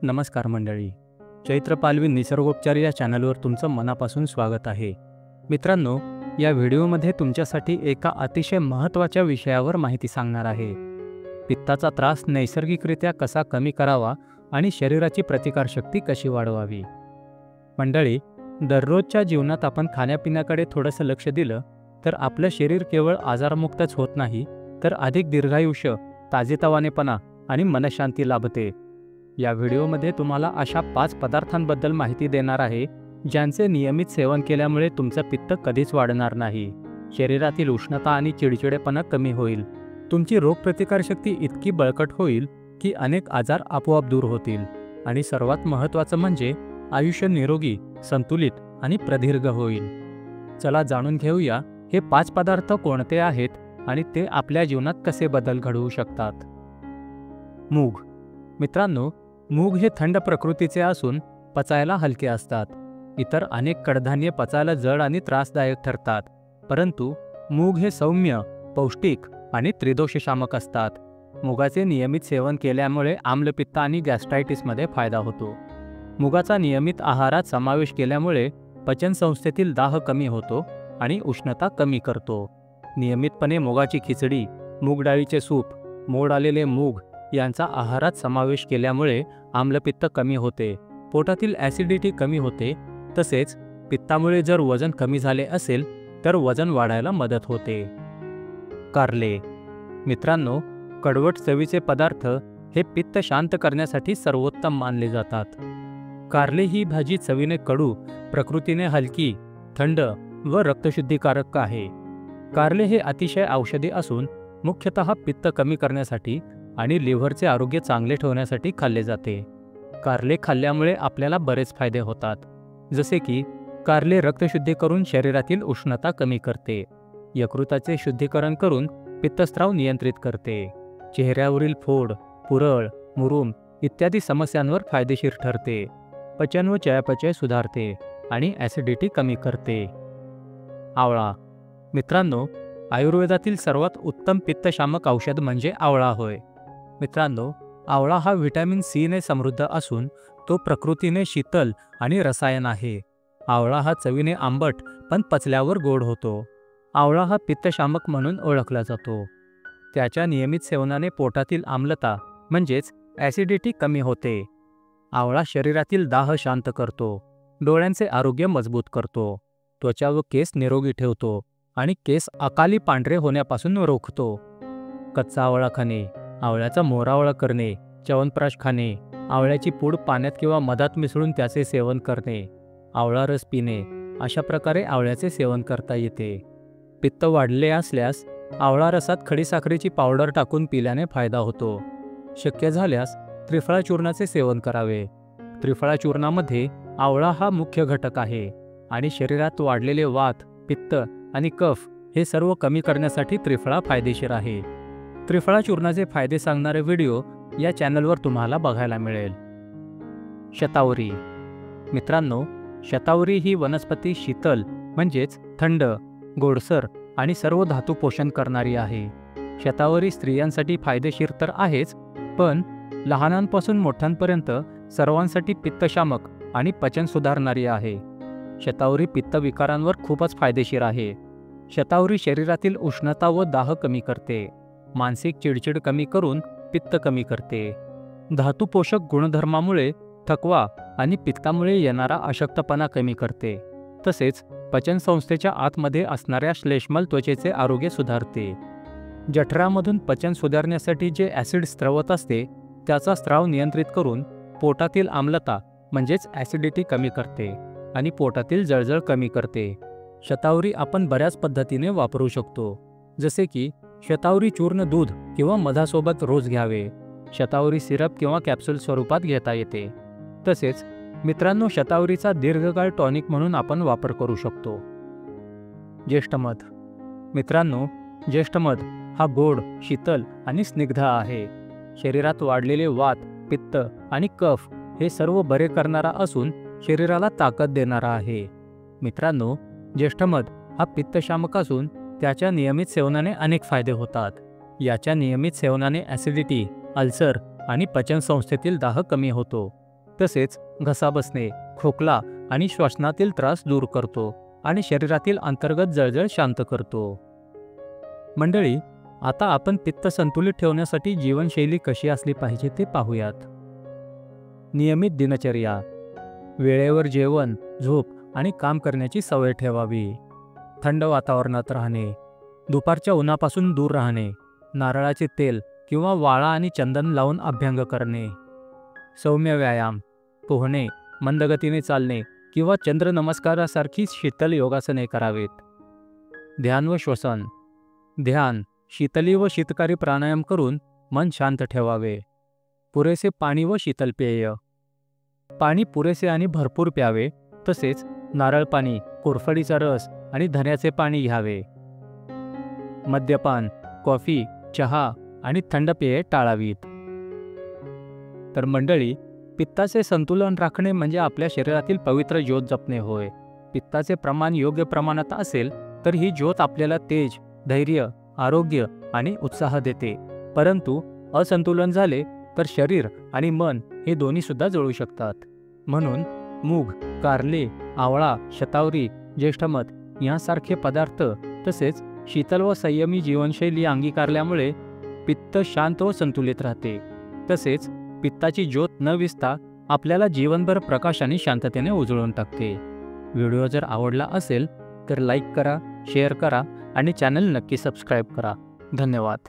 नमस्कार मंडळी. चैत्र पालवी निसर्गोपचार या चॅनलवर तुमचं मनापासून स्वागत आहे. मित्रांनो, या व्हिडिओमध्ये तुमच्यासाठी एका अतिशय महत्त्वाच्या विषयावर माहिती सांगणार आहे. पित्ताचा त्रास नैसर्गिकरित्या कसा कमी करावा आणि शरीराची प्रतिकारशक्ती कशी वाढवावी. मंडळी, दररोजच्या जीवनात आपण खाण्यापिण्याकडे थोडंसं लक्ष दिलं तर आपलं शरीर केवळ आजारमुक्तच होत नाही, तर अधिक दीर्घायुष्य, ताजेतवानेपणा आणि मनशांती लाभते. या व्हिडिओमध्ये तुम्हाला अशा 5 पदार्थांबद्दल माहिती देणार आहे ज्यांचे नियमित सेवन केल्यामुळे तुमचं पित्त कधीच वाढणार नाही, शरीरातील उष्णता आणि चिडचिडेपणा कमी होईल, तुमची रोगप्रतिकारशक्ती इतकी बळकट होईल की अनेक आजार आपोआप दूर होतील आणि सर्वात महत्त्वाचं म्हणजे आयुष्य निरोगी, संतुलित आणि प्रदीर्घ होईल. चला जाणून घेऊया हे 5 पदार्थ कोणते आहेत आणि ते आपल्या जीवनात कसे बदल घडवू शकतात. मूग. मित्रांनो, मूग हे थंड प्रकृतीचे असून पचायला हलके असतात. इतर अनेक कडधान्ये पचायला जड आणि त्रासदायक ठरतात, परंतु मूग हे सौम्य, पौष्टिक आणि त्रिदोषशामक असतात. मुगाचे नियमित सेवन केल्यामुळे आम्लपित्त आणि गॅस्ट्रायटिसमध्ये फायदा होतो. मुगाचा नियमित आहारात समावेश केल्यामुळे पचनसंस्थेतील दाह कमी होतो आणि उष्णता कमी करतो. नियमितपणे मुगाची खिचडी, मूग डाळीचे सूप, मोड आलेले मूग यांचा आहारात समावेश केल्यामुळे आम्लपित्त कमी होते, पोटातील ॲसिडिटी कमी होते, तसेच पित्तामुळे जर वजन कमी झाले असेल तर वजन वाढायला मदत होते. कारले. मित्रांनो, कडवट चवीचे पदार्थ हे पित्त शांत करण्यासाठी सर्वोत्तम मानले जातात. कारले ही भाजी चवीने कडू, प्रकृतीने हलकी, थंड व रक्तशुद्धीकारक आहे. कारले हे अतिशय औषधी असून मुख्यतः पित्त कमी करण्यासाठी आणि लिव्हरचे आरोग्य चांगले ठेवण्यासाठी खाल्ले जाते. कारले खाल्ल्यामुळे आपल्याला बरेच फायदे होतात, जसे की कारले रक्तशुद्धी करून शरीरातील उष्णता कमी करते, यकृताचे शुद्धीकरण करून पित्तस्राव नियंत्रित करते, चेहऱ्यावरील फोड, पुरळ, मुरूम इत्यादी समस्यांवर फायदेशीर ठरते, पचन व चयापचय सुधारते आणि ॲसिडिटी कमी करते. आवळा. मित्रांनो, आयुर्वेदातील सर्वात उत्तम पित्तशामक औषध म्हणजे आवळा होय. मित्रांनो, आवळा हा व्हिटॅमिन सी ने समृद्ध असून तो प्रकृतीने शीतल आणि रसायन आहे. आवळा हा चवीने आंबट पण पचल्यावर गोड होतो. आवळा हा पित्तशामक म्हणून ओळखला जातो. त्याच्या नियमित सेवनाने पोटातील आम्लता म्हणजेच ॲसिडिटी कमी होते. आवळा शरीरातील दाह शांत करतो, डोळ्यांचे आरोग्य मजबूत करतो, त्वचा व केस निरोगी ठेवतो आणि केस अकाली पांढरे होण्यापासून रोखतो. कच्चा आवळा खाणे, आवळ्याचा मोरावळा करणे, च्यवनप्राश खाणे, आवळ्याची पूड पाण्यात किंवा मधात मिसळून त्याचे सेवन करणे, आवळा रस पिणे, अशा प्रकारे आवळ्याचे सेवन करता येते. पित्त वाढले असल्यास आवळा रसात खडीसाखरेची पावडर टाकून पिल्याने फायदा होतो. शक्य झाल्यास त्रिफळा चूर्णाचे सेवन करावे. त्रिफळा चूर्णामध्ये आवळा हा मुख्य घटक आहे आणि शरीरात वाढलेले वात, पित्त आणि कफ हे सर्व कमी करण्यासाठी त्रिफळा फायदेशीर आहे. त्रिफळा चूर्णाचे फायदे सांगणारे व्हिडिओ या चॅनलवर तुम्हाला बघायला मिळेल. शतावरी. मित्रांनो, शतावरी ही वनस्पती शीतल म्हणजेच थंड, गोडसर आणि सर्व धातू पोषण करणारी आहे. शतावरी स्त्रियांसाठी फायदेशीर तर आहेच, पण लहानांपासून मोठ्यांपर्यंत सर्वांसाठी पित्तशामक आणि पचन सुधारणारी आहे. शतावरी पित्तविकारांवर खूपच फायदेशीर आहे. शतावरी शरीरातील उष्णता व दाह कमी करते, मानसिक चिडचिड कमी करून पित्त कमी करते, धातू पोषक गुणधर्मामुळे थकवा आणि पित्तामुळे येणारा अशक्तपणा कमी करते, तसेच पचनसंस्थेच्या आतमध्ये असणाऱ्या श्लेष्मल त्वचेचे आरोग्य सुधारते. जठरामधून पचन सुधारण्यासाठी जे ॲसिड स्त्रवत असते त्याचा स्त्राव नियंत्रित करून पोटातील आम्लता म्हणजेच ॲसिडिटी कमी करते आणि पोटातील जळजळ कमी करते. शतावरी आपण बऱ्याच पद्धतीने वापरू शकतो, जसे की शतावरी चूर्ण दूध किंवा मधासोबत रोज घ्यावे. शतावरी सिरप किंवा कॅप्सूल स्वरूपात घेता येते. तसेच मित्रांनो, शतावरीचा दीर्घकाळ टॉनिक म्हणून आपण वापर करू शकतो. ज्येष्ठमध. मित्रांनो, ज्येष्ठमध हा गोड, शीतल आणि स्निग्ध आहे. शरीरात वाढलेले वात, पित्त आणि कफ हे सर्व बरे करणारा असून शरीराला ताकद देणारा आहे. मित्रांनो, ज्येष्ठमध हा पित्तशामक असून त्याच्या नियमित सेवनाने अनेक फायदे होतात. याच्या नियमित सेवनाने ॲसिडिटी, अल्सर आणि पचनसंस्थेतील दाह कमी होतो. तसेच घसा बसणे, खोकला आणि श्वसनातील त्रास दूर करतो आणि शरीरातील अंतर्गत जळजळ शांत करतो. मंडळी, आता आपण पित्त संतुलित ठेवण्यासाठी जीवनशैली कशी असली पाहिजे ते पाहूयात. नियमित दिनचर्या. वेळेवर जेवण, झोप आणि काम करण्याची सवय ठेवावी. थंड वातावरणात राहणे, दुपारच्या उन्हापासून दूर राहणे, नारळाचे तेल किंवा वाळा आणि चंदन लावून अभ्यंग करणे. सौम्य व्यायाम, पोहणे, मंदगतीने चालणे किंवा चंद्रनमस्कारासारखी शीतल योगासने करावेत. ध्यान व श्वसन. ध्यान, शीतली व शीतकारी प्राणायाम करून मन शांत ठेवावे. पुरेसे पाणी व शीतल पेय. पाणी पुरेसे आणि भरपूर प्यावे, तसेच नारळ पाणी, कोरफडीचा रस आणि धन्याचे पाणी घ्यावे. मद्यपान, कॉफी, चहा आणि थंड पेये टाळावीत. तर मंडळी, पित्ताचे संतुलन राखणे म्हणजे आपल्या शरीरातील पवित्र ज्योत जपणे होय. पित्ताचे प्रमाण योग्य प्रमाणात असेल तर ही ज्योत आपल्याला तेज, धैर्य, आरोग्य आणि उत्साह देते. परंतु असंतुलन झाले तर शरीर आणि मन हे दोन्ही सुद्धा जळू शकतात. म्हणून मूग, कारले, आवळा, शतावरी, ज्येष्ठमध यांसारखे पदार्थ तसेच शीतल व संयमी जीवनशैली अंगीकारल्यामुळे पित्त शांत व संतुलित राहते. तसेच पित्ताची ज्योत न विझता आपल्याला जीवनभर प्रकाश आणि शांततेने उजळून टाकते. व्हिडिओ जर आवडला असेल तर लाईक करा, शेअर करा आणि चॅनल नक्की सबस्क्राईब करा. धन्यवाद.